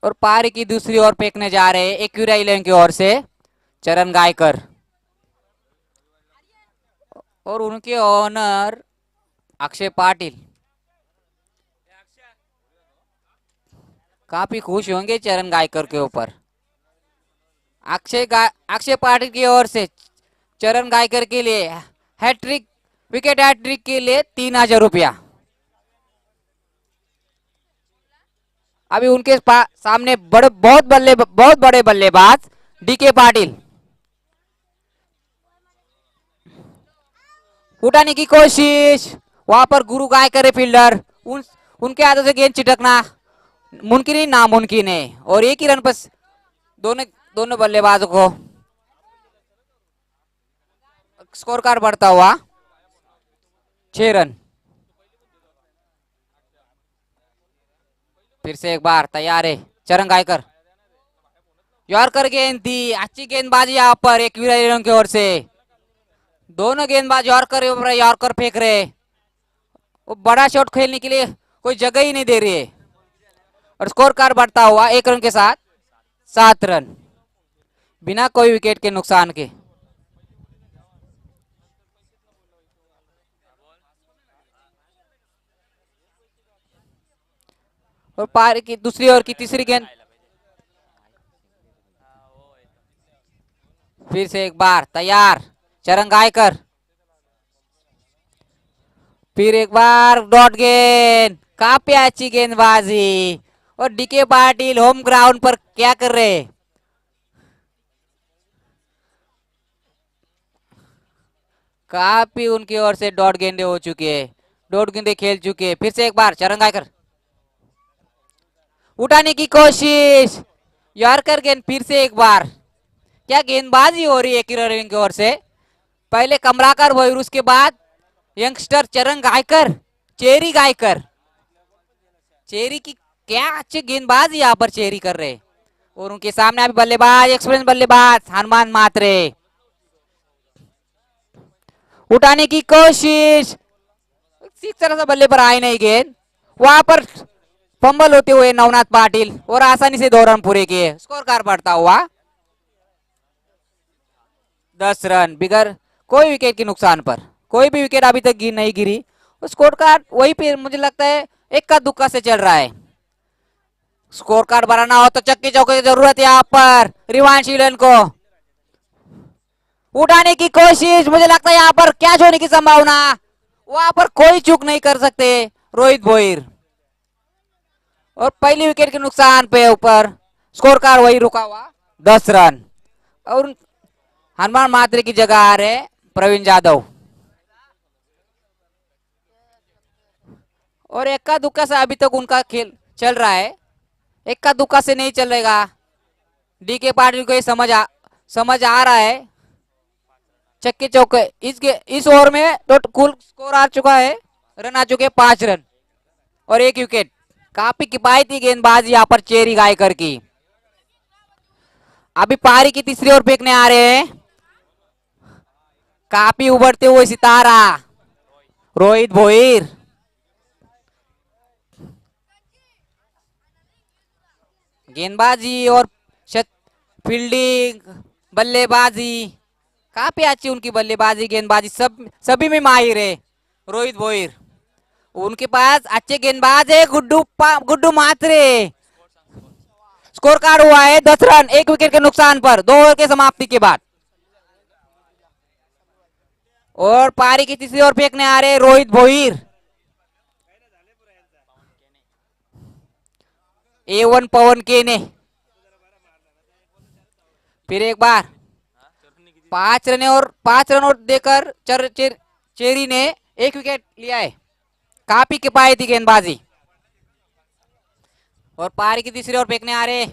और पारी की दूसरी ओर फेंकने जा रहे हैं एक्यूरा 11 की ओर से चरण गायकर और उनके ओनर अक्षय पाटिल काफी खुश होंगे चरण गायकर के ऊपर। अक्षय पाटिल की ओर से चरण गायकर के लिए हैट्रिक विकेट हैट्रिक के लिए 3000 रुपया। अभी उनके सामने बहुत बड़े बल्लेबाज डीके पाटिल उठाने की कोशिश, वहां पर गुरु गायकर है फील्डर, उनके हाथों से गेंद चिटकना मुमकिन ही नामुमकिन है और एक ही रन पर दोनों दोनों बल्लेबाजों को स्कोर कार्ड बढ़ता हुआ 6 रन। फिर से एक बार तैयार है चरण गायकर, यॉर्कर गेंद थी, अच्छी गेंदबाजी यहाँ पर एक की ओर से, दोनों गेंदबाज यॉर्कर फेंक रहे, वो बड़ा शॉट खेलने के लिए कोई जगह ही नहीं दे रही है और स्कोर कार्ड बढ़ता हुआ 1 रन के साथ 7 रन बिना कोई विकेट के नुकसान के। और पारी की दूसरी ओर की तीसरी गेंद, फिर से एक बार तैयार चरण गायकर, फिर एक बार डॉट गेंद, काफी अच्छी गेंदबाजी और डीके पाटिल होम ग्राउंड पर क्या कर रहे, काफी उनकी ओर से डॉट गेंदे हो चुके हैं, डॉट गेंदे खेल चुके हैं। फिर से एक बार चरण गायकर उठाने की कोशिश, यॉर्कर गेंद, फिर से एक बार, क्या गेंदबाजी हो रही है की ओर से, पहले कमलाकर भोईर, उसके बाद यंगस्टर चरण गायकर, चेरी की क्या अच्छी गेंदबाजी यहाँ पर चेरी कर रहे और उनके सामने अभी बल्लेबाज एक्सपीरियंस बल्लेबाज हनुमान मात्रे, उठाने की कोशिश, इस तरह से बल्ले पर आई नहीं गेंद, वहां पर फंबल होते हुए नवनाथ पाटिल और आसानी से 2 रन पूरे किए, स्कोर कार्ड बढ़ता हुआ 10 रन बिगर कोई विकेट के नुकसान पर, कोई भी विकेट अभी तक नहीं गिरी, स्कोर कार्ड वही पे मुझे लगता है इक्का दुक्का से चल रहा है। स्कोर कार्ड बनाना हो तो चक्के चौके की जरूरत है यहाँ पर रिवांश इलन को, उठाने की कोशिश, मुझे लगता है यहाँ पर कैच होने की संभावना, वहां पर कोई चूक नहीं कर सकते रोहित भोईर और पहली विकेट के नुकसान पे ऊपर स्कोर कार्ड वही रुका हुआ 10 रन और हनुमान मात्रे की जगह आ रहे प्रवीण जाधव और इक्का दुक्का से अभी तक उनका खेल चल रहा है, इक्का दुक्का से नहीं चलेगा, डीके पाटिल को ये समझ आ रहा है। चक्के चौके इस ओवर में तो कुल स्कोर आ चुका है, रन आ चुके 5 रन और 1 विकेट, काफी किफायती गेंदबाजी यहाँ पर चेरी गायकर की। अभी पारी की तीसरी ओर फेंकने आ रहे हैं काफी उभरते हुए सितारा रोहित भोईर, गेंदबाजी और फील्डिंग बल्लेबाजी काफी अच्छी उनकी बल्लेबाजी गेंदबाजी सभी में माहिर है रोहित भोईर, उनके पास अच्छे गेंदबाज है गुड्डू मात्रे, स्कोर कार्ड हुआ है 10 रन 1 विकेट के नुकसान पर 2 ओवर के समाप्ति के बाद और पारी की तीसरी ओर फेंकने आ रहे रोहित भोईर, A1 पवन के ने, फिर एक बार 5 रन और देकर चेरी ने 1 विकेट लिया है, काफी किफायती गेंदबाजी और पारी की तीसरी ओर फेंकने आ रहे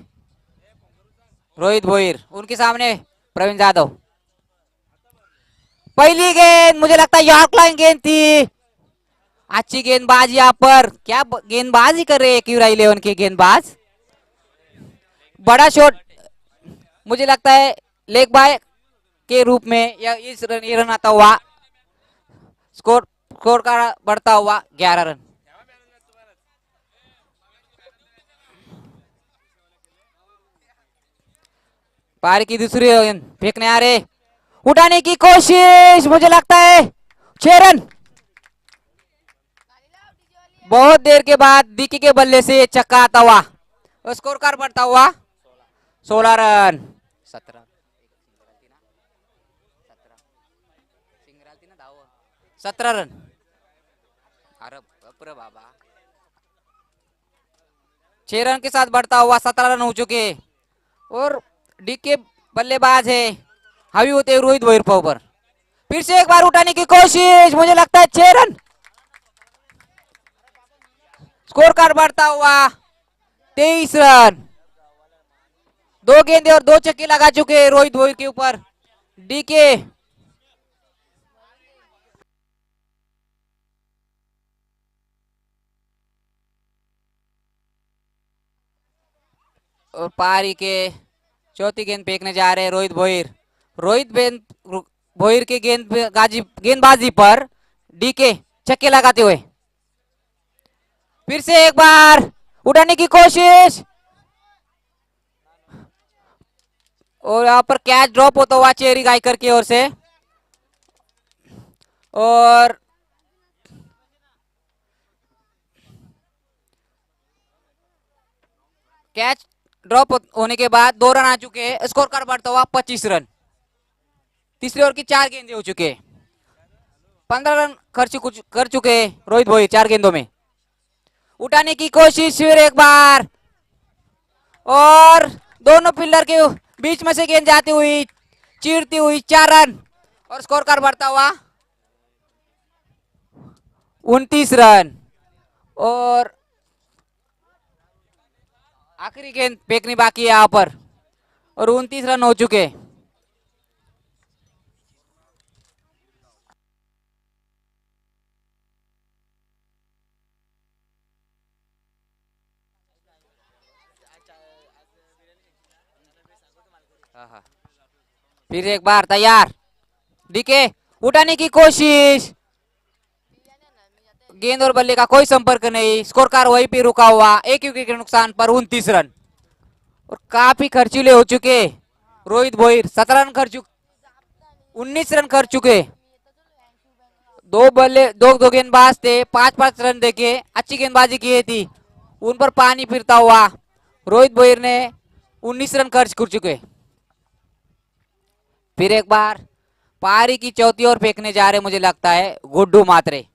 रोहित भोईर, उनके सामने प्रवीण जाधव, पहली गेंद मुझे लगता है यॉर्क लाइन गेंद थी, अच्छी गेंदबाजी यहाँ पर, क्या गेंदबाजी कर रहे हैं क्यूरा 11 के गेंदबाज, बड़ा शॉट मुझे लगता है लेग बाय के रूप में या ये रन आता हुआ, स्कोर का बढ़ता हुआ 11 रन। पारी की दूसरी गेंद फेंकने आ रहे, उठाने की कोशिश, मुझे लगता है 6 रन। बहुत देर के बाद डीके के बल्ले से छक्का आता हुआ, स्कोर कार्ड बढ़ता हुआ 16 रन। 17 रन। अरे बाप रे बाबा, 6 रन के साथ बढ़ता हुआ 17 रन हो चुके। और डीके बल्लेबाज है, हावी होते रोहित भोईर पर। फिर से एक बार उठाने की कोशिश, मुझे लगता है 6 रन। स्कोर कार्ड बढ़ता हुआ 23 रन। 2 गेंदे और 2 छक्के लगा चुके रोहित भोईर के ऊपर डीके। और पारी के चौथी गेंद फेंकने जा रहे हैं रोहित भोईर। भोईर के गेंदबाजी पर डीके छक्के लगाते हुए। फिर से एक बार उठाने की कोशिश, और यहाँ पर कैच ड्रॉप होता हुआ चेरी गायकर की ओर से। और कैच ड्रॉप होने के बाद 2 रन आ चुके हैं, स्कोर कार्ड बढ़ता हुआ 25 रन। तीसरी ओवर की 4 गेंदे हो चुके, 15 रन खर्च कर चुके रोहित भोईर 4 गेंदों में। उठाने की कोशिश फिर एक बार, और दोनों फील्डर के बीच में से गेंद जाती हुई, चीरती हुई 4 रन। और स्कोर कार्ड बढ़ता हुआ 29 रन। और आखिरी गेंद फेंकनी बाकी है यहाँ पर, और 29 रन हो चुके। फिर एक बार तैयार, डीके उठाने की कोशिश, गेंद और बल्ले का कोई संपर्क नहीं, स्कोर कार्ड वहीं पे रुका हुआ, 1 विकेट के नुकसान पर 29 रन। और काफी खर्चीले हो चुके रोहित भोईर, 17 रन खर्च 19 रन खर्च चुके। 2 गेंदबाज थे, 5-5 रन देके अच्छी गेंदबाजी की थी, उन पर पानी फिरता हुआ रोहित भोईर ने 19 रन खर्च कर चुके। फिर एक बार पारी की चौथी ओर फेंकने जा रहे, मुझे लगता है गुड्डू मात्रे।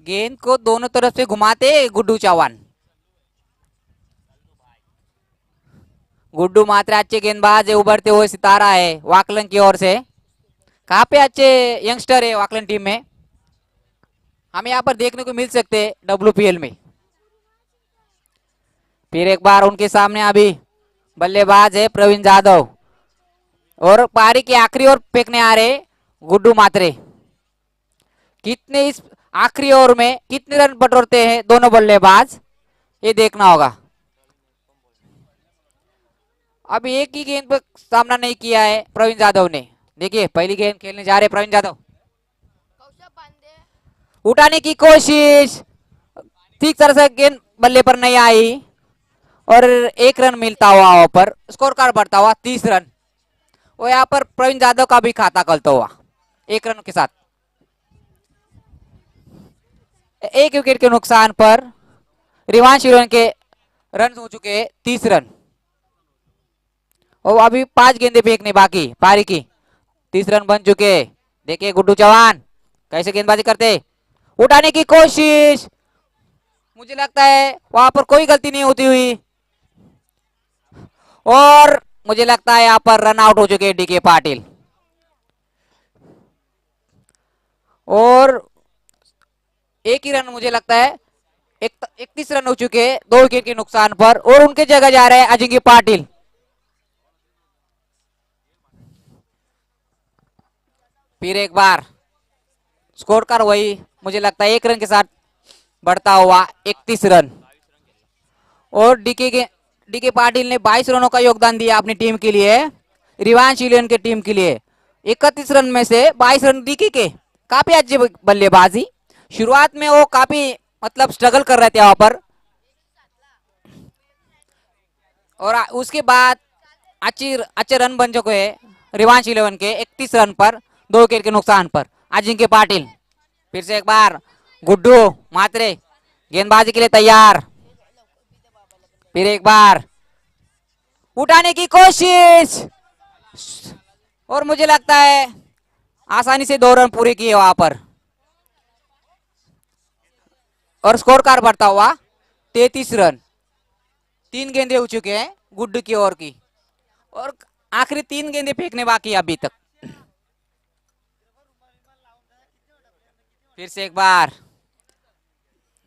गेंद को दोनों तरफ से घुमाते गुड्डू चौहान। गुड्डू मात्रे अच्छे गेंदबाज है, उभरते हुए सितारा है वाकलन की ओर से। काफी अच्छे यंगस्टर है वाकलन टीम में, हमें यहाँ पर देखने को मिल सकते हैं WPL में। फिर एक बार उनके सामने अभी बल्लेबाज है प्रवीण जाधव, और पारी के आखिरी ओर फेंकने आ रहे गुड्डू मात्रे। कितने इस आखिरी ओवर में कितने रन बटोरते हैं दोनों बल्लेबाज, ये देखना होगा। अभी एक ही गेंद पर सामना नहीं किया है प्रवीण जाधव ने। देखिए पहली गेंद खेलने जा रहे प्रवीण जाधव, उठाने की कोशिश, ठीक तरह से गेंद बल्ले पर नहीं आई, और 1 रन मिलता हुआ वहां पर, स्कोर कार्ड बढ़ता हुआ 30 रन। और यहाँ पर प्रवीण जाधव का भी खाता खुलता हुआ 1 रन के साथ। 1 विकेट के नुकसान पर रिवांश के रन हो चुके 30 रन। और अभी 5 गेंदे फेंकने बाकी पारी की, 30 रन बन चुके। देखिए गुड्डू चौहान कैसे गेंदबाजी करते, उठाने की कोशिश, मुझे लगता है वहां पर कोई गलती नहीं होती हुई, और मुझे लगता है यहाँ पर रन आउट हो चुके डीके पाटिल। और 1 ही रन, मुझे लगता है 31 रन हो चुके 2 विकेट के नुकसान पर, और उनके जगह जा रहे हैं अजिंक्य पाटिल। फिर एक बार स्कोर कार्ड वही, मुझे लगता है 1 रन के साथ बढ़ता हुआ 31 रन। और डीके पाटिल ने 22 रनों का योगदान दिया अपनी टीम के लिए, रिवांश इलेवन के टीम के लिए। 31 रन में से 22 रन डीके के, काफी अच्छी बल्लेबाजी। शुरुआत में वो काफी मतलब स्ट्रगल कर रहे थे वहां पर, और उसके बाद अच्छे रन बन चुके हैं रिवांश 11 के 31 रन पर 2 विकेट के नुकसान पर। अजिंक्य पाटिल फिर से एक बार, गुड्डू मात्रे गेंदबाजी के लिए तैयार, फिर एक बार उठाने की कोशिश, और मुझे लगता है आसानी से 2 रन पूरे किए वहां पर, और स्कोर कार्ड बढ़ता हुआ 33 रन। 3 गेंदे हो चुके हैं गुड्डू की ओर की, और आखिरी 3 गेंदे फेंकने बाकी है अभी तक। फिर से एक बार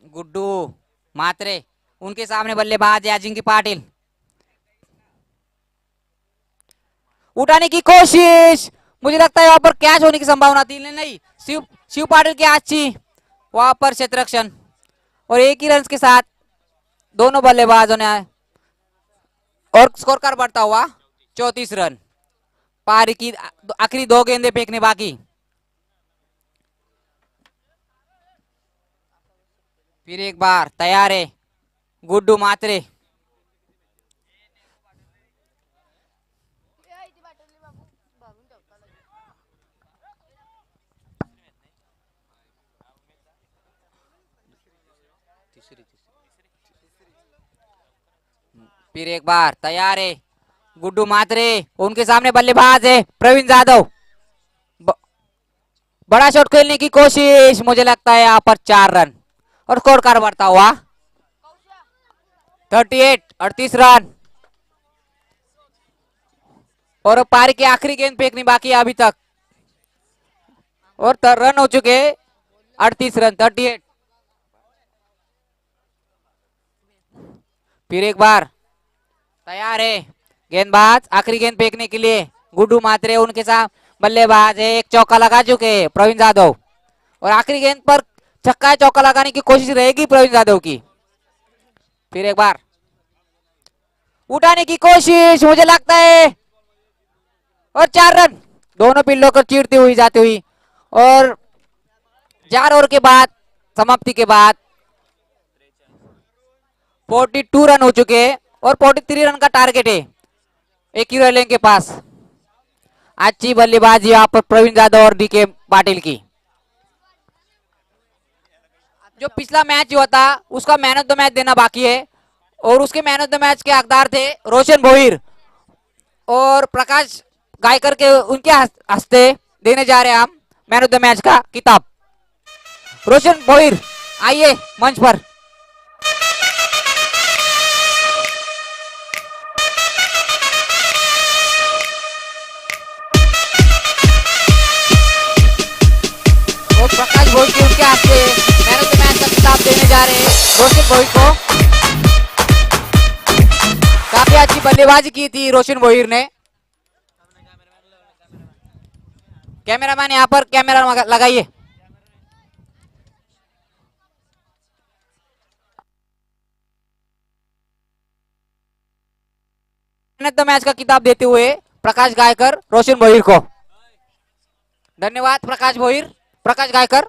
गुड्डू मात्रे, उनके सामने बल्लेबाज है अजिंक्य पाटिल, उठाने की कोशिश, मुझे लगता है वहां पर कैच होने की संभावना थी, नहीं, शिव शिव पाटिल की अच्छी वहां पर क्षेत्ररक्षण, और एक ही रन के साथ दोनों बल्लेबाजों ने, और स्कोर कार्ड बढ़ता हुआ 34 रन। पारी की आखिरी 2 गेंदे फेंकने बाकी। फिर एक बार तैयार है गुड्डू मात्रे, फिर एक बार तैयार है गुड्डू मात्रे, उनके सामने बल्लेबाज है प्रवीण जाधव, बड़ा शॉट खेलने की कोशिश, मुझे लगता है यहाँ पर 4 रन, और स्कोर कार्ड बढ़ता हुआ 38 रन। और पारी की आखिरी गेंद फेंकनी बाकी है अभी तक, और रन हो चुके 38 रन 38। फिर एक बार तैयार है गेंदबाज आखिरी गेंद फेंकने के लिए गुड्डू मात्रे, उनके साथ बल्लेबाज है, एक चौका लगा चुके हैं प्रवीण जाधव, और आखिरी गेंद पर छक्का चौका लगाने की कोशिश रहेगी प्रवीण जाधव की। फिर एक बार उठाने की कोशिश, मुझे लगता है, और 4 रन, दोनों पिल्लों को चीरती हुई जाती हुई, और 4 ओवर के बाद समाप्ति के बाद 42 रन हो चुके हैं, और 43 रन का टारगेट है एक ही रन के पास। अच्छी बल्लेबाजी यहाँ पर प्रवीण जाधव और डीके पाटिल की। जो पिछला मैच हुआ था उसका मैन ऑफ द मैच देना बाकी है, और उसके मैन ऑफ द मैच के हकदार थे रोशन भोईर और प्रकाश गायकर के, उनके हस्ते देने जा रहे हैं हम मैन ऑफ द मैच का किताब। रोशन भोईर आइए मंच पर। और प्रकाश भोईर के उनके हस्ते मैन ऑफ द मैच का किताब देने जा रहे हैं रोशन भोईर को। काफी अच्छी बल्लेबाजी की थी रोशन भोईर ने। कैमरामैन यहाँ पर कैमरा लगाइए। मैन ऑफ द मैच का किताब देते हुए प्रकाश गायकर रोशन भोईर को। धन्यवाद प्रकाश भोईर, प्रकाश गायकर।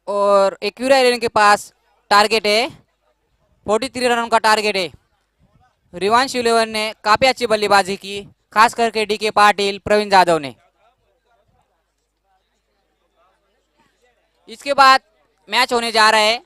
और एक्यूरा एलेन के पास टारगेट है 43 रन का टारगेट है। रिवांश 11 ने काफी अच्छी बल्लेबाजी की, खास करके डीके पाटिल, प्रवीण जाधव ने। इसके बाद मैच होने जा रहा है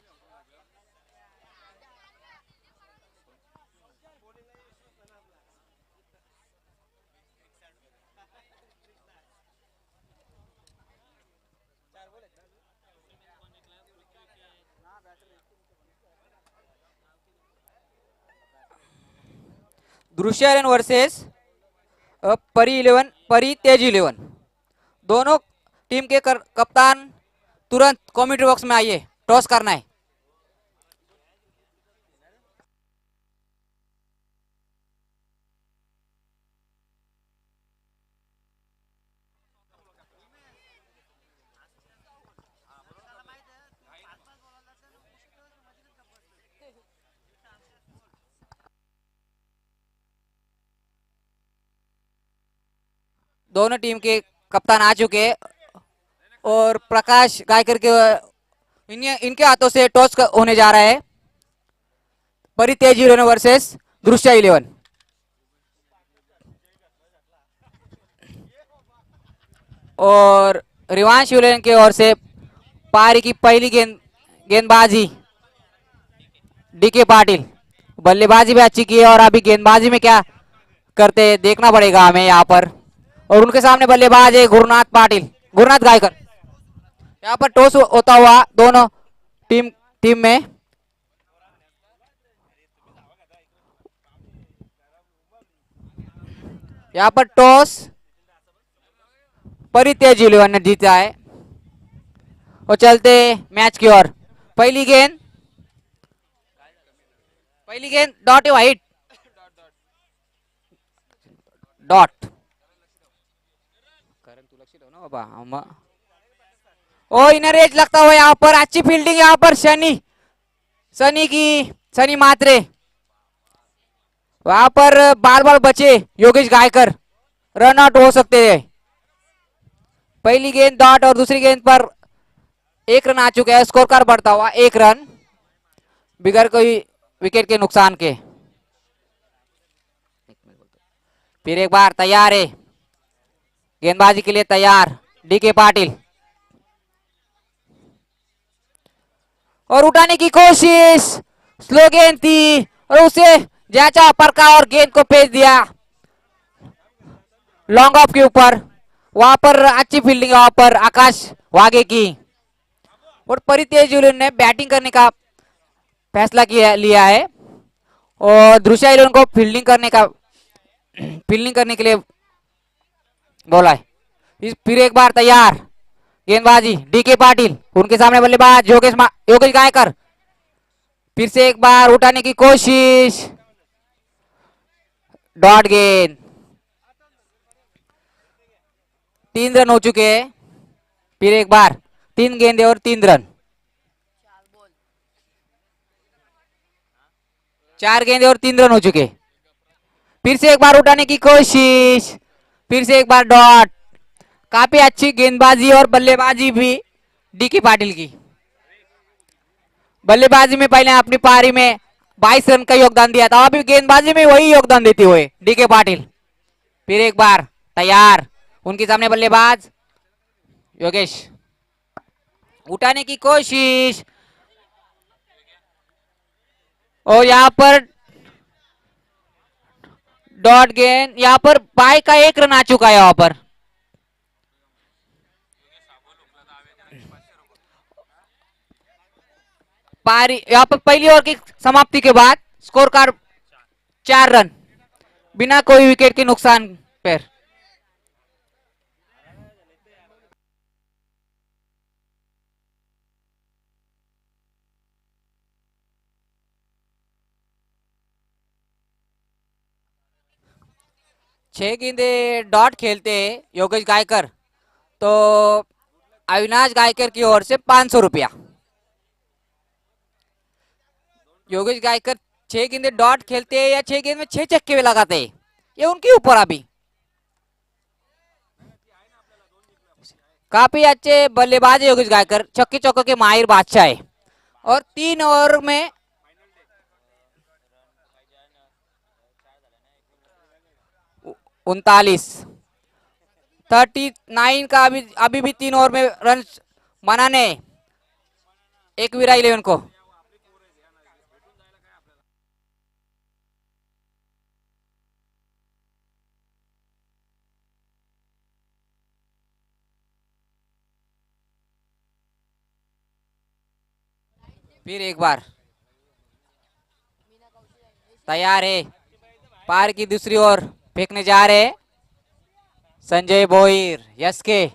दृश्य 11 वर्सेस परी 11, परी तेज 11। दोनों टीम के कप्तान तुरंत कमेंट्री बॉक्स में आइए, टॉस करना है। दोनों टीम के कप्तान आ चुके हैं और प्रकाश गायकर के इनके हाथों से टॉस होने जा रहा है। परी तेज 11 वर्सेस दृश्य 11। और रिवांश 11 की ओर से पारी की पहली गेंदबाजी डीके पाटिल। बल्लेबाजी भी अच्छी की है और अभी गेंदबाजी में क्या करते देखना पड़ेगा हमें यहाँ पर। और उनके सामने बल्लेबाज है गुरुनाथ पाटिल, गुरुनाथ गायकर। यहाँ पर टॉस होता हुआ दोनों टीम में। यहाँ पर टॉस परी तेज 11 ने जीता है। और चलते मैच की ओर। पहली गेंद डॉट वाइट, डॉट। ओ इनर एज लगता हुआ यहाँ पर अच्छी फील्डिंग, यहाँ पर सनी मात्रे वहां पर बार बार बचे योगेश गायकर, रन आउट हो सकते हैं। पहली गेंद डॉट और दूसरी गेंद पर एक रन आ चुका है। स्कोर कार्ड बढ़ता हुआ 1 रन बिगड़ कोई विकेट के नुकसान के। फिर एक बार तैयार है, गेंदबाजी के लिए तैयार डीके पाटिल। और उठाने की कोशिश, स्लो गेंद थी और उसे जांचा परखा और गेंद को भेज दिया लॉन्ग ऑफ के ऊपर। वहां पर अच्छी फील्डिंग वहां पर आकाश वागे की। और परी तेज ने बैटिंग करने का फैसला लिया है और दृश्य 11 को फील्डिंग करने के लिए बोला है। फिर एक बार तैयार गेंदबाजी डीके पाटिल, उनके सामने बल्लेबाज योगेश गायकर। फिर से एक बार उठाने की कोशिश, डॉट गेंद। 3 रन हो चुके हैं। फिर एक बार 3 गेंदे और 3 रन। 4 गेंदे और 3 रन हो चुके। फिर से एक बार उठाने की कोशिश, फिर से एक बार डॉट। काफी अच्छी गेंदबाजी और बल्लेबाजी भी डीके पाटिल की। बल्लेबाजी में पहले अपनी पारी में 22 रन का योगदान दिया था, अभी गेंदबाजी में वही योगदान देते हुए डीके पाटिल। फिर एक बार तैयार, उनके सामने बल्लेबाज योगेश, उठाने की कोशिश और यहां पर डॉट गेंद। यहां पर 22 का 1 रन आ चुका है। यहां पर पारी यहां पर पहली ओवर की समाप्ति के बाद स्कोर कार्ड 4 रन बिना कोई विकेट के नुकसान पर। छह गेंदे डॉट खेलते योगेश गायकर, तो अविनाश गायकर की ओर से 500 रुपया। योगेश गायकर 6 गेंदे डॉट खेलते हैं या 6 गेंद में 6 छक्के लगाते हैं, ये उनके ऊपर। अभी काफी अच्छे बल्लेबाज योगेश गायकर, छक्के चौके के माहिर बादशाह है। और 3 ओवर में 39। 39 का अभी अभी भी 3 ओवर में रन बनाने एक विरा 11 को। फिर एक बार तैयार है, पार की दूसरी ओर फेंकने जा रहे संजय भोईर यस के।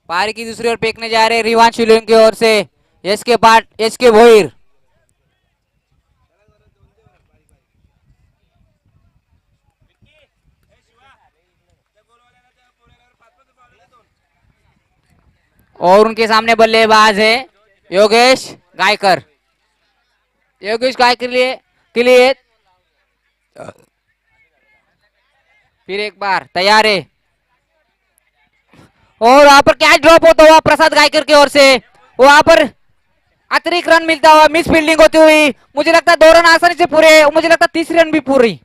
पारी की दूसरी ओर फेंकने जा रहे रिवांश शिलोंग की ओर से यस के पार्ट यस के भोईर। और उनके सामने बल्लेबाज है योगेश गायकर। योगेश गायकर के लिए फिर एक बार तैयार है, और वहां पर कैच ड्रॉप होता हुआ प्रसाद गायकर की ओर से, वहां पर अतिरिक्त रन मिलता हुआ, मिस फील्डिंग होती हुई, मुझे लगता है 2 रन आसानी से पूरे, मुझे लगता है तीसरी रन भी पूरी,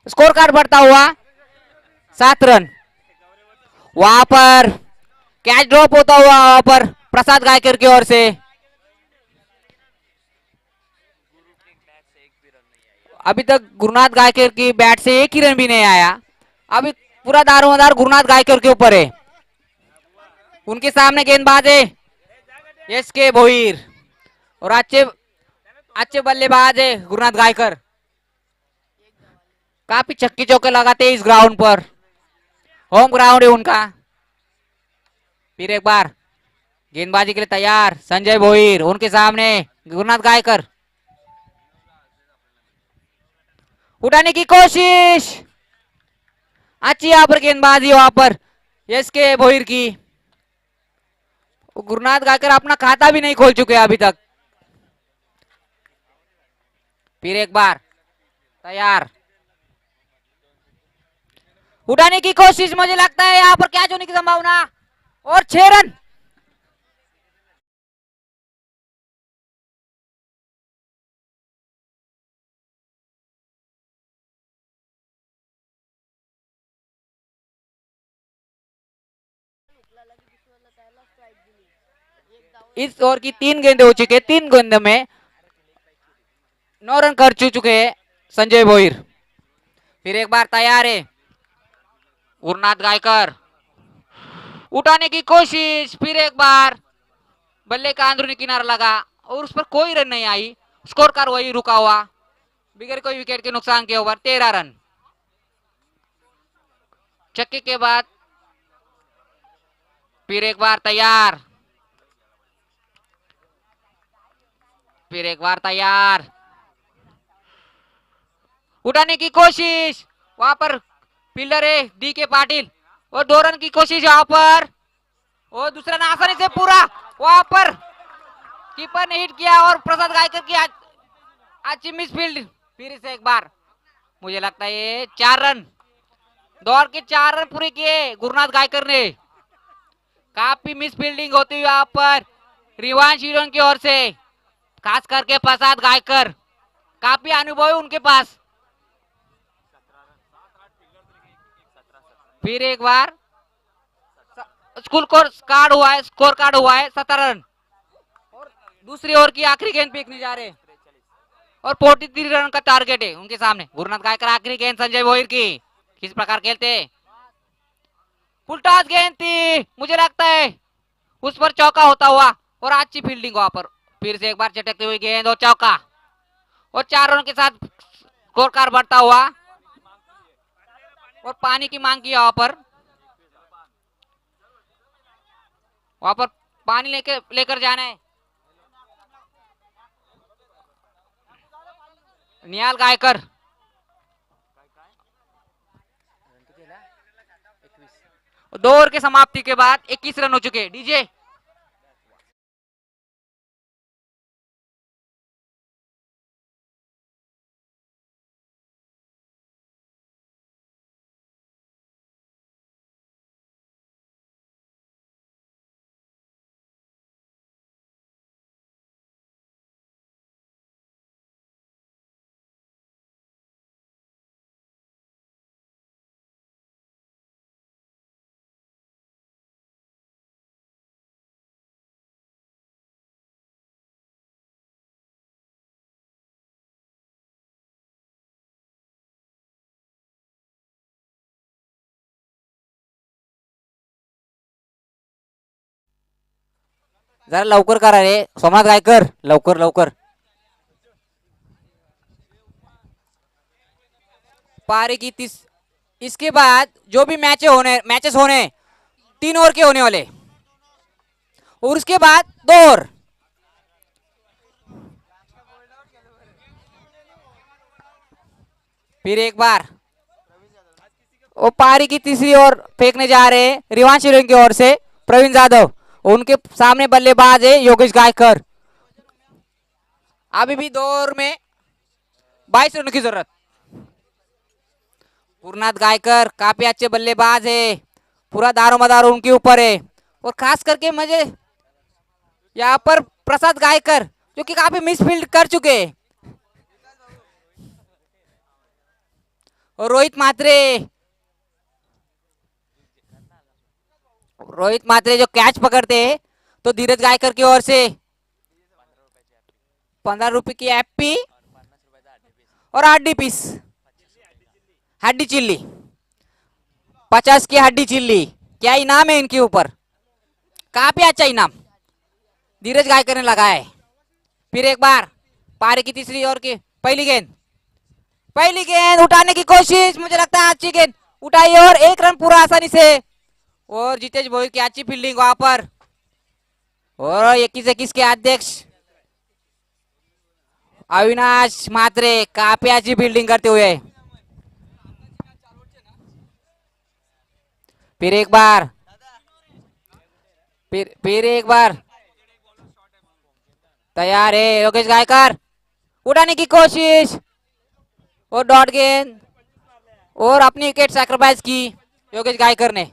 स्कोर कार्ड बढ़ता हुआ 7 रन। वहां पर कैच ड्रॉप होता हुआ वहां पर प्रसाद गायकर की ओर से। अभी तक गुरुनाथ गायकर की बैट से एक ही रन भी नहीं आया। अभी पूरा दारोमदार गुरुनाथ गायकर के ऊपर है। उनके सामने गेंदबाज है एस के भोईर, और अच्छे अच्छे बल्लेबाज है गुरुनाथ गायकर। काफी छक्के चौके लगाते हैं इस ग्राउंड पर, होम ग्राउंड है उनका। फिर एक बार गेंदबाजी के लिए तैयार संजय भोईर, उनके सामने गुरुनाथ गायकर, उठाने की कोशिश, अच्छी यहाँ पर गेंदबाजी वहां पर एस के भोईर की। गुरुनाथ गायकर अपना खाता भी नहीं खोल चुके अभी तक। फिर एक बार तैयार, उठाने की कोशिश, मुझे लगता है यहाँ पर कैच होने की संभावना, और 6 रन। इस ओवर की 3 गेंदें हो चुके, 3 गेंदों में 9 रन कर चुके हैं संजय भोईर। फिर एक बार तैयार है गुरुनाथ गायकर, उठाने की कोशिश, फिर एक बार बल्ले का अंदरूनी किनारा लगा और उस पर कोई रन नहीं आई, स्कोर कार्ड वही रुका हुआ बगैर कोई विकेट के नुकसान के ओवर 13 रन। छक्के के बाद फिर एक बार तैयार, फिर एक बार तैयार, उठाने की कोशिश, वहां पर फील्डर है डी के पाटिल, और 2 रन की कोशिश यहाँ पर, और दूसरा रन आसानी से पूरा, वहां पर कीपर ने हिट किया और प्रसाद गायकर की अच्छी मिस फील्ड। फिर से एक बार, मुझे लगता है ये 4 रन, दौड़ के 4 रन पूरे किए गुरुनाथ गायकर ने। काफी मिस फील्डिंग होती हुई यहाँ पर रिवांश हीरोन की ओर से, खास करके प्रसाद गायकर, काफी अनुभव है उनके पास। फिर एक बार स्कोर कार्ड हुआ है 17 रन, और दूसरी ओवर की आखिरी गेंद फेंकने जा रहे हैं, और 43 रन का टारगेट है उनके सामने। गुरुनाथ गायकर आखिरी गेंद संजय भोईर की, किस प्रकार खेलते, फुल टॉस गेंद थी, मुझे लगता है उस पर चौका होता हुआ, और अच्छी फील्डिंग वहां पर। फिर से एक बार चटकती हुई गेंद और चौका, और 4 रनों के साथ स्कोर कार्ड बढ़ता हुआ, और पानी की मांग की वहां पर पानी लेकर जाना है। निहाल गायकर, 2 ओवर के समाप्ति के बाद 21 रन हो चुके। डीजे जरा लवकर करा रे सोमनाथ गायकर, लवकर लवकर. पारी की इसके बाद जो भी मैचेस होने 3 ओवर के होने वाले, और उसके बाद 2 ओवर. फिर एक बार वो पारी की तीसरी ओर फेंकने जा रहे हैं रिवांश हिरोइन की ओर से प्रवीण जाधव. उनके सामने बल्लेबाज है योगेश गायकर. अभी भी 2 ओवर में 22 रनों की जरूरत. गुरुनाथ गायकर काफी अच्छे बल्लेबाज है, पूरा दारोमदार उनके ऊपर है. और खास करके मुझे यहाँ पर प्रसाद गायकर जो कि काफी मिसफील्ड कर चुके हैं. और रोहित मात्रे जो कैच पकड़ते हैं, तो धीरज गायकर की ओर से 15 रुपए की एपी और हड्डी पीस, हड्डी चिल्ली, 50 की हड्डी चिल्ली. क्या इनाम है इनके ऊपर, काफी अच्छा इनाम धीरज गायकर ने लगाया है. फिर एक बार पारी की तीसरी ओवर की पहली गेंद उठाने की कोशिश, मुझे लगता है अच्छी गेंद उठाई और 1 रन पूरा आसानी से. और जितेश भोई की अच्छी फील्डिंग वहां पर. और 21 के अध्यक्ष अविनाश मात्रे काफी अच्छी फील्डिंग करते हुए. फिर एक बार तैयार है योगेश गायकर, उठाने की कोशिश और डॉट गेंद, और अपनी विकेट सैक्रिफाइस की योगेश गायकर ने.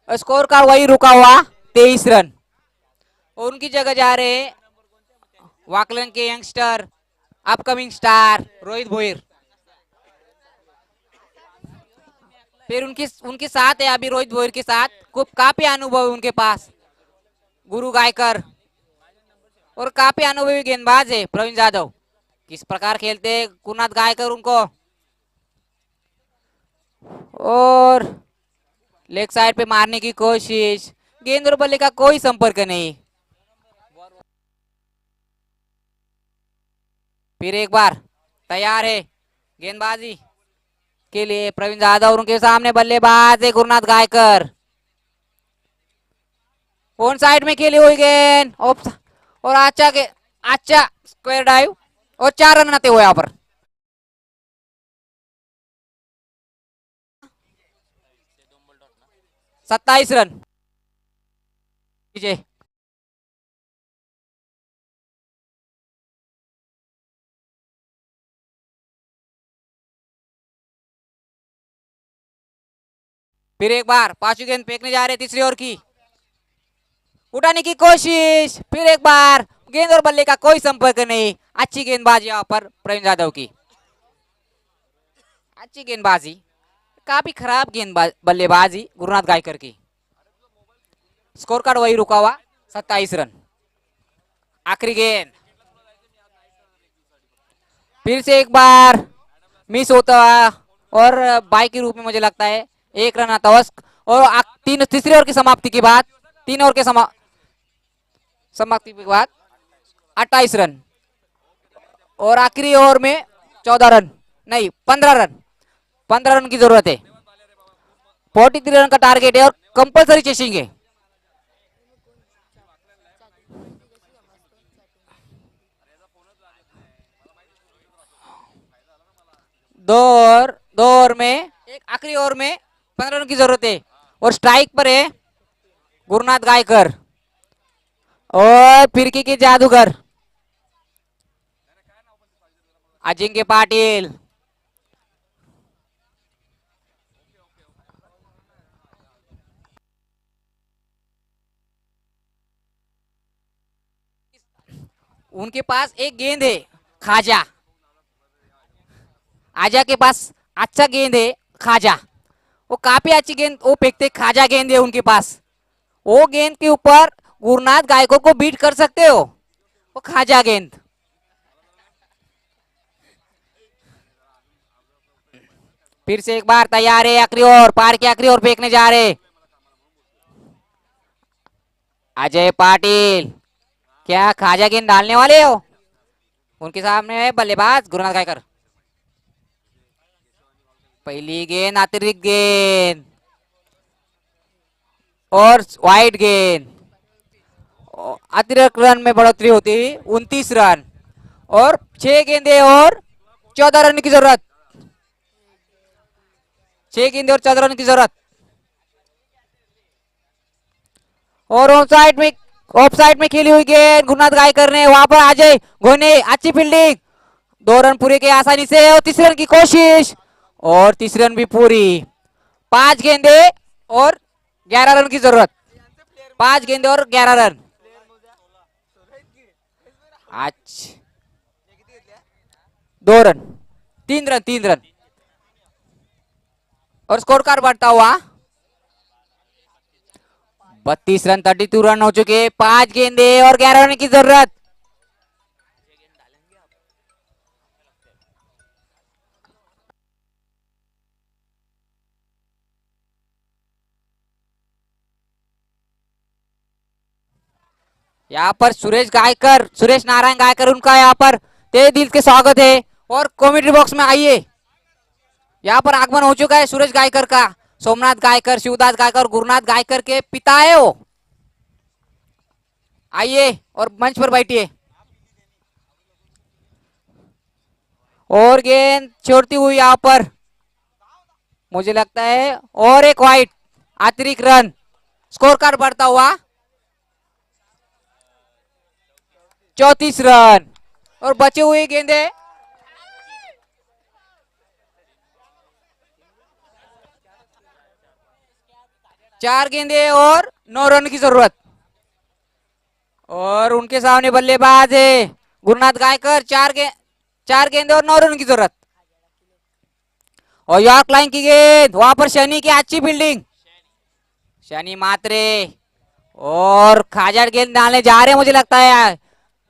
स्कोर का वही रुका हुआ 23 रन. और उनकी जगह जा रहे वाकलन के youngster upcoming star Rohit Bhoir. फिर उनके साथ है अभी रोहित भोईर के साथ काफी अनुभव है उनके पास गुरु गायकर, और काफी अनुभवी गेंदबाज है प्रवीण जाधव. किस प्रकार खेलते हैं गुरुनाथ गायकर उनको. और लेग साइड पे मारने की कोशिश, गेंद और बल्ले का कोई संपर्क नहीं. फिर एक बार तैयार है गेंदबाजी के लिए प्रवीण जाधव, और उनके सामने बल्लेबाज है गुरुनाथ गायकर. ऑन साइड में खेली हुई गेंद और अच्छा स्क्वायर डाइव और 4 रन आते हुए यहाँ पर. सत्ताईस रन. फिर एक बार पांचवी गेंद फेंकने जा रहे तीसरी ओवर की, उठाने की कोशिश. फिर एक बार गेंद और बल्ले का कोई संपर्क नहीं. अच्छी गेंदबाजी यहाँ पर प्रवीण जाधव की, अच्छी गेंदबाजी, काफी खराब बल्लेबाजी गुरुनाथ गायकर की. स्कोर कार्ड वही रुका हुआ 27 रन. आखिरी गेंद फिर से एक बार मिस होता है, और बाई के रूप में मुझे लगता है 1 रन आता है. और तीसरी ओवर की समाप्ति के बाद 3 ओवर के समाप्ति के बाद 28 रन, और आखिरी ओवर में 14 रन नहीं 15 रन की जरूरत है. 43 रन का टारगेट है और कंपलसरी चेसिंग है. दो ओवर में एक आखिरी ओवर में 15 रन की जरूरत है. और स्ट्राइक पर है गुरुनाथ गायकर और फिरकी के जादूगर अजिंक्य पाटिल. उनके पास एक गेंद है खाजा, आजा के पास अच्छा गेंद है खाजा. वो काफी अच्छी गेंद वो फेंकते, खाजा गेंद है उनके पास. वो गेंद के ऊपर गुरुनाथ गायकर को बीट कर सकते हो, वो खाजा गेंद. फिर से एक बार तैयार है, आखिरी ओर, पार की आखिरी ओर फेंकने जा रहे अजय पाटिल। क्या खाजा गेंद डालने वाले हो? उनके सामने है बल्लेबाज गुरुनाथ गायकर। पहली गेंद अतिरिक्त गेंद और वाइड गेंद। अतिरिक्त रन में बढ़ोतरी होती है 29 रन और 6 गेंदे और 14 रन की जरूरत। 6 गेंदे और 14 रन की जरूरत। और ऑफ साइड में खेली हुई गेंद गुरुनाथ गायकर ने, वहां पर अजय घोने अच्छी फील्डिंग, 2 रन पूरे के आसानी से और तीसरे रन की कोशिश और तीसरे रन भी पूरी। 5 गेंदे और 11 रन की जरूरत। 5 गेंदे और 11 रन। अच्छा 2 रन, 3 रन, 3 रन और स्कोर कार्ड बढ़ता हुआ 32 रन, 32 रन हो चुके। 5 गेंदे और 11 रन की जरूरत। यहाँ पर सुरेश नारायण गायकर, उनका यहाँ पर तहे दिल के स्वागत है और कमेंट्री बॉक्स में आइए। यहाँ पर आगमन हो चुका है सुरेश गायकर का। सोमनाथ गायकर, शिवदास गायकर, गुरुनाथ गायकर के पिता है वो। आइए और मंच पर बैठिए। और गेंद छोड़ती हुई यहाँ पर मुझे लगता है और एक वाइड, अतिरिक्त रन। स्कोर कार्ड बढ़ता हुआ 34 रन और बचे हुए गेंदे 4 गेंदे और 9 रन की जरूरत। और उनके सामने बल्लेबाज है गुरुनाथ गायकर। 4 गेंदे और 9 रन की जरूरत। और यॉर्क लाइन की गेंद, वहां पर शनि की अच्छी फील्डिंग, शनि मात्रे और खाजा गेंद डालने जा रहे हैं मुझे लगता है।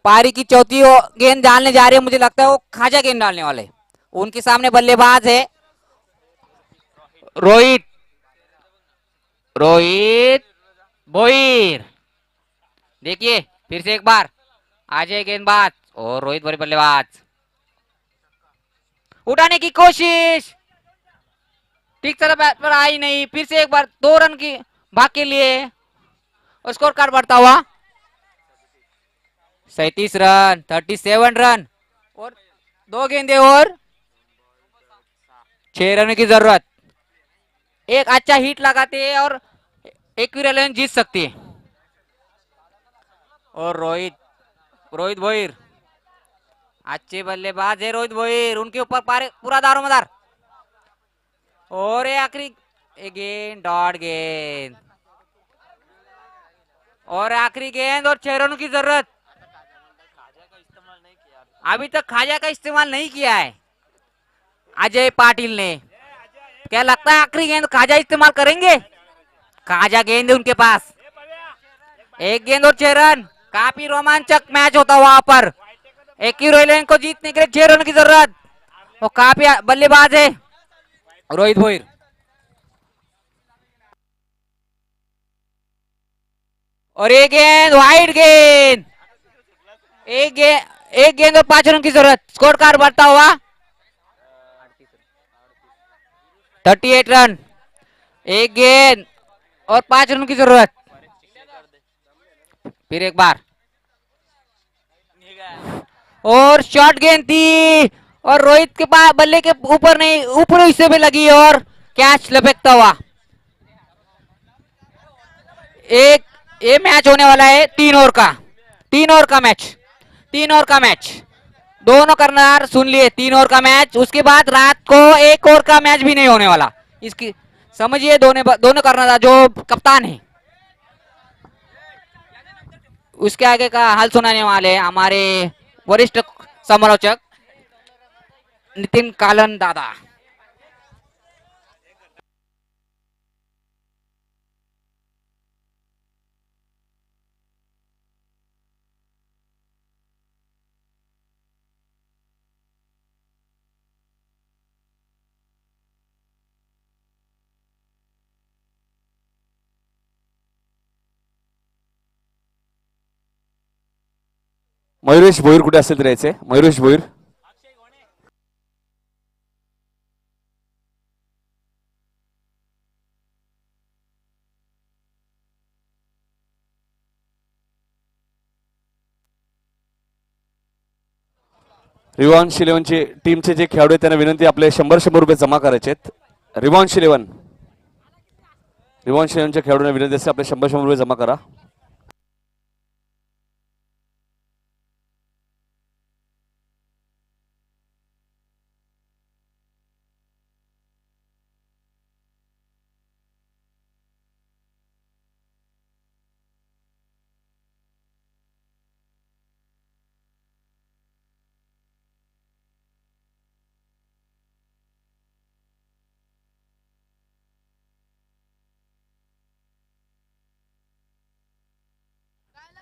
पारी की चौथी गेंद डालने जा रहे हैं, मुझे लगता है वो खाजा गेंद डालने वाले। उनके सामने बल्लेबाज है रोहित रोहित भोईर। देखिए फिर से एक बार अजय गेंदबाज और रोहित भोईर बल्लेबाज। उठाने की कोशिश, ठीक तरह पर आई नहीं। फिर से एक बार 2 रन की भाग के लिए और स्कोर कार्ड बढ़ता हुआ 37 रन, 37 रन और 2 गेंदे और 6 रन की जरूरत। एक अच्छा हिट लगाते हैं और इक्विवेलेंट जीत सकती है। और रोहित रोहित भोईर अच्छे बल्लेबाज है। रोहित भोईर, उनके ऊपर पूरा दारोमदार। और ये आखिरी गेंद, डॉट गेंद और आखिरी गेंद और 6 रनों की जरूरत। अभी तक खाजा का इस्तेमाल नहीं किया है अजय पाटिल ने। क्या लगता है आखिरी गेंद खाजा इस्तेमाल करेंगे? खाजा गेंद उनके पास। 1 गेंद और 6 रन। काफी रोमांचक मैच होता वहां पर। इक्विवेलेंट को जीतने के लिए 6 रन की जरूरत और काफी बल्लेबाज है रोहित भोईर। और एक गेंद, वाइड गेंद। एक गेंद और 5 रन की जरूरत। स्कोर कार्ड बढ़ता हुआ 38 रन। एक गेंद और 5 रन की जरूरत। फिर एक बार और शॉर्ट गेंद थी और रोहित के पास बल्ले के ऊपर नहीं, ऊपर हिस्से में लगी और कैच लपेटता हुआ। एक ये मैच होने वाला है 3 ओवर का। 3 ओवर का मैच, 3 ओवर का मैच। दोनों कर्णधार सुन लिए, 3 ओवर का मैच। उसके बाद रात को 1 ओवर का मैच भी नहीं होने वाला। इसकी समझिए, दोनों कर्णधार जो कप्तान है, उसके आगे का हाल सुनाने वाले हमारे वरिष्ठ समालोचक नितिन कालन दादा। मयुरेश भोईर कुठे असेल तर यायचे. मयुरेश भोईर. रिव्हॉन्श इलेव्हनचे टीमचे जे खेळाडू आहेत त्यांना विनंती आपले 100 रुपये जमा करायचे आहेत. रिव्हॉन्श इलेव्हनच्या खेळाडूंना विनंती असते आपले 100 रुपये जमा करा.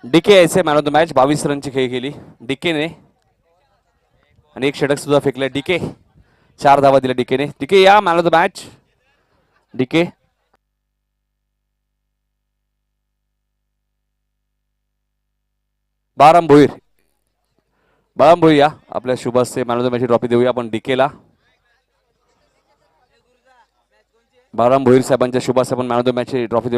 डीके यायचे मॅन ऑफ द मॅच. 22 रनची खेळी केली डीकेने आणि एक षटक सुद्धा फेकले. डीके 4 धावा दिल्या डीकेने. डीके या man of the match. DK Baram Bhoir या आपल्या शुभासचे man of the match trophy देऊया आपण डीकेला. बाराम भोईर साहेबांच्या शुभास आपण man of the match trophy देऊया.